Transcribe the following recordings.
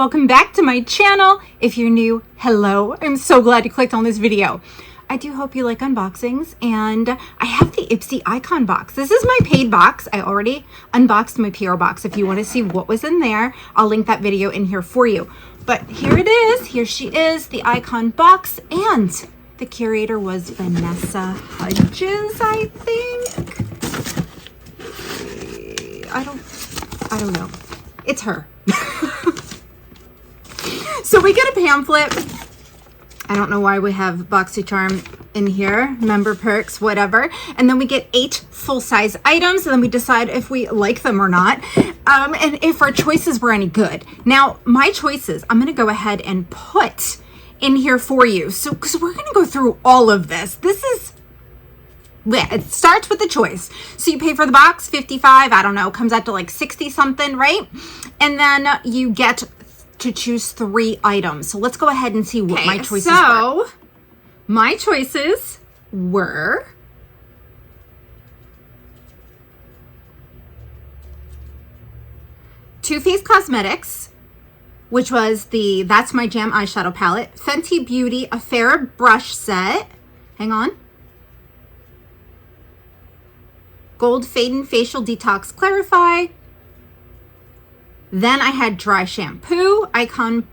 welcome back to my channel. If you're new, hello. I'm so glad you clicked on this video. I do hope you like unboxings, and I have the Ipsy icon box. This is my paid box. I already unboxed my PR box. If you want to see what was in there, I'll link that video in here for you. But here it is. Here she is, the icon box, and the curator was Vanessa Hudgens, I think. I don't know. It's her. So we get a pamphlet. I don't know why we have Boxycharm in here, member perks, whatever. And then we get 8 full-size items, and then we decide if we like them or not, and if our choices were any good. Now, my choices, I'm going to go ahead and put in here for you. So, because we're going to go through all of this. This is... it starts with the choice. So you pay for the box, 55, I don't know, comes out to like 60 something, right? And then you get to choose 3 items. So let's go ahead and see what my choices were. So my choices were Too Faced Cosmetics, which was the That's My Jam eyeshadow palette, Fenty Beauty Affair brush set. Hang on. Gold Fade and Facial Detox Clarify. Then I had dry shampoo, Iconic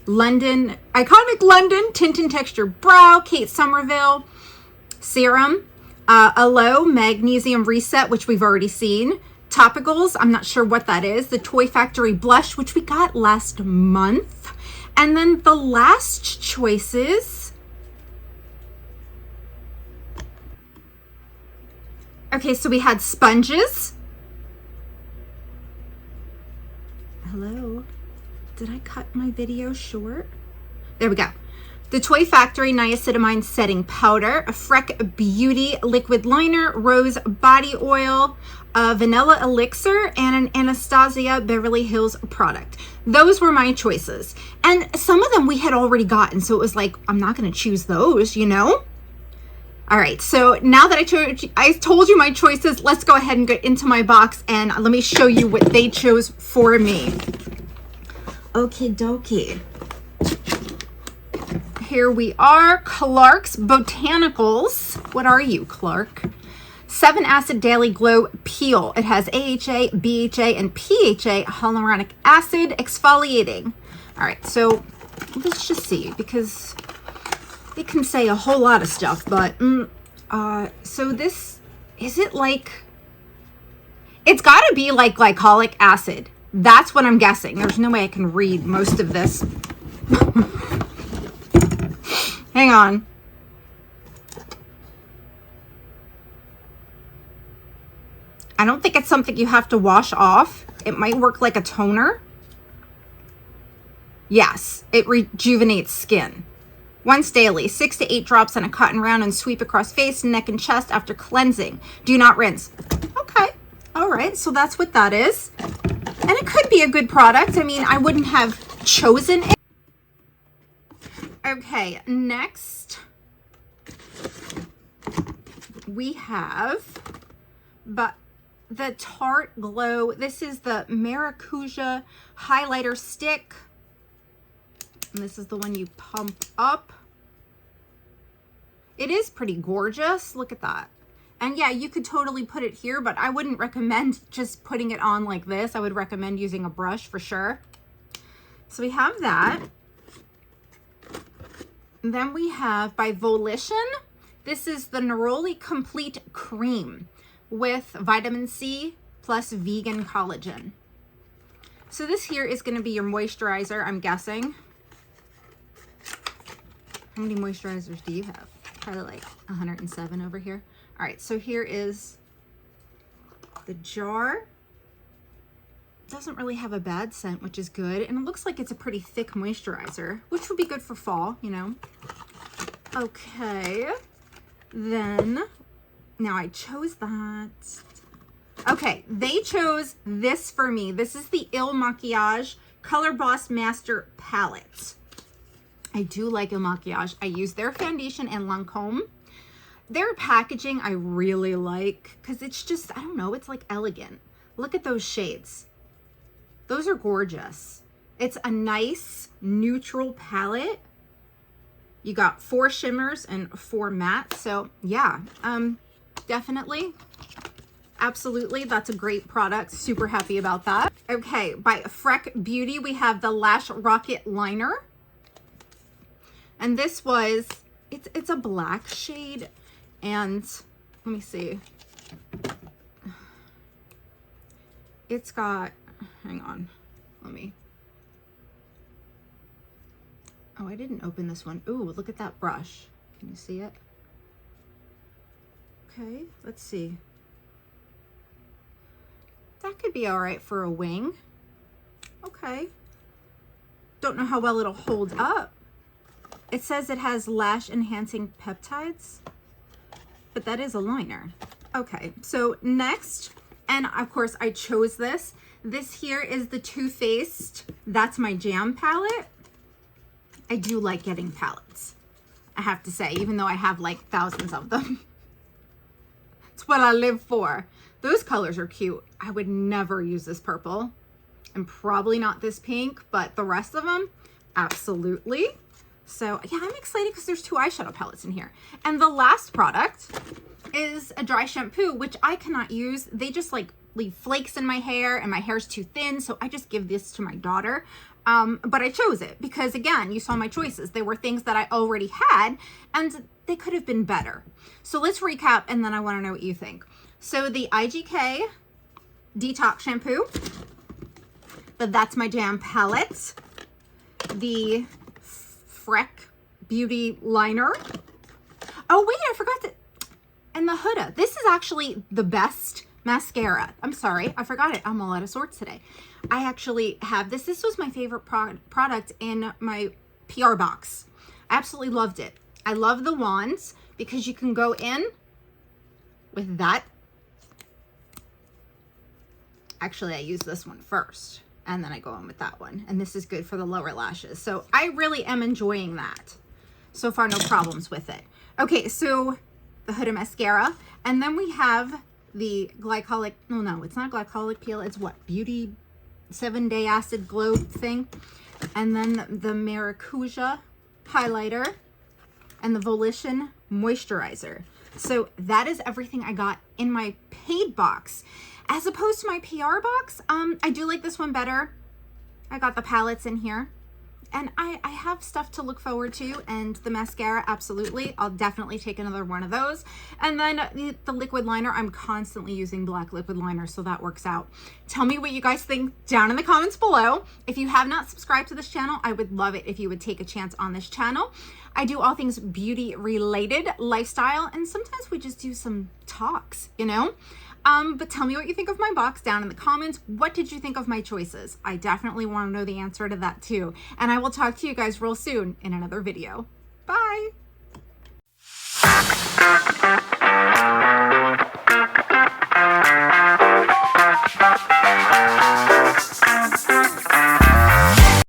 London Tint and Texture Brow, Kate Somerville serum, Aloe Magnesium Reset, which we've already seen, topicals, I'm not sure what that is, the Toy Factory blush, which we got last month, and then the last choices. Okay, so we had sponges. Hello? Did I cut my video short? There we go. The Toy Factory Niacinamide Setting Powder, a Freck Beauty Liquid Liner, Rose Body Oil, a Vanilla Elixir, and an Anastasia Beverly Hills product. Those were my choices. And some of them we had already gotten, so it was like, I'm not going to choose those, you know? All right, so now that I told you my choices, let's go ahead and get into my box and let me show you what they chose for me. Okie dokie. Here we are, Clark's Botanicals. What are you, Clark? 7 Acid Daily Glow Peel. It has AHA, BHA, and PHA hyaluronic acid exfoliating. All right, so let's just see, because it can say a whole lot of stuff, but so this, is it like, it's got to be like glycolic acid. That's what I'm guessing. There's no way I can read most of this. Hang on. I don't think it's something you have to wash off. It might work like a toner. Yes, it rejuvenates skin. Once daily, 6 to 8 drops on a cotton round and sweep across face, neck, and chest after cleansing. Do not rinse. Okay. All right. So that's what that is. And it could be a good product. I mean, I wouldn't have chosen it. Okay. Next, we have the Tarte Glow. This is the Maracuja Highlighter Stick. And this is the one you pump up. It is pretty gorgeous. Look at that. And yeah, you could totally put it here, but I wouldn't recommend just putting it on like this. I would recommend using a brush for sure. So we have that. And then we have by Volition. This is the Neroli Complete Cream with vitamin C plus vegan collagen. So this here is going to be your moisturizer, I'm guessing. How many moisturizers do you have? Probably like 107 over here. All right, so here is the jar. Doesn't really have a bad scent, which is good. And it looks like it's a pretty thick moisturizer, which would be good for fall, you know. Okay, then, now I chose that. Okay, they chose this for me. This is the Il Makiage Color Boss Master Palette. I do like Il Makiage. I use their foundation and Lancome. Their packaging I really like because it's just, I don't know, it's like elegant. Look at those shades. Those are gorgeous. It's a nice neutral palette. You got 4 shimmers and 4 mattes. So yeah, definitely, absolutely, that's a great product. Super happy about that. Okay, by Freck Beauty, we have the Lash Rocket Liner. And this was, it's a black shade. And let me see. It's got, hang on, let me. Oh, I didn't open this one. Ooh, look at that brush. Can you see it? Okay, let's see. That could be all right for a wing. Okay. Don't know how well it'll hold up. It says it has lash enhancing peptides, but that is a liner. Okay, so next, and of course I chose this. This here is the Too Faced That's My Jam palette. I do like getting palettes, I have to say, even though I have like thousands of them. It's what I live for. Those colors are cute. I would never use this purple, and probably not this pink, but the rest of them, absolutely. So yeah, I'm excited because there's 2 eyeshadow palettes in here. And the last product is a dry shampoo, which I cannot use. They just like leave flakes in my hair, and my hair's too thin, so I just give this to my daughter. But I chose it because, again, you saw my choices. They were things that I already had, and they could have been better. So let's recap, and then I want to know what you think. So the IGK Detox Shampoo, the That's My Jam palette, the Freck Beauty Liner. Oh, wait, I forgot that. And the Huda. This is actually the best mascara. I'm sorry, I forgot it. I'm all out of sorts today. I actually have this. This was my favorite product in my PR box. I absolutely loved it. I love the wands because you can go in with that. Actually, I use this one first, and then I go in with that one. And this is good for the lower lashes. So I really am enjoying that. So far, no problems with it. Okay, so the Huda mascara. And then we have the glycolic, no, it's not glycolic peel. It's what? Beauty 7-day acid glow thing. And then the Maracuja highlighter and the Volition moisturizer. So that is everything I got in my paid box. As opposed to my PR box, I do like this one better. I got the palettes in here. And I have stuff to look forward to, and the mascara, absolutely. I'll definitely take another one of those. And then the liquid liner, I'm constantly using black liquid liner, so that works out. Tell me what you guys think down in the comments below. If you have not subscribed to this channel, I would love it if you would take a chance on this channel. I do all things beauty related, lifestyle, and sometimes we just do some talks, you know? But tell me what you think of my box down in the comments. What did you think of my choices? I definitely want to know the answer to that too. And I will talk to you guys real soon in another video. Bye.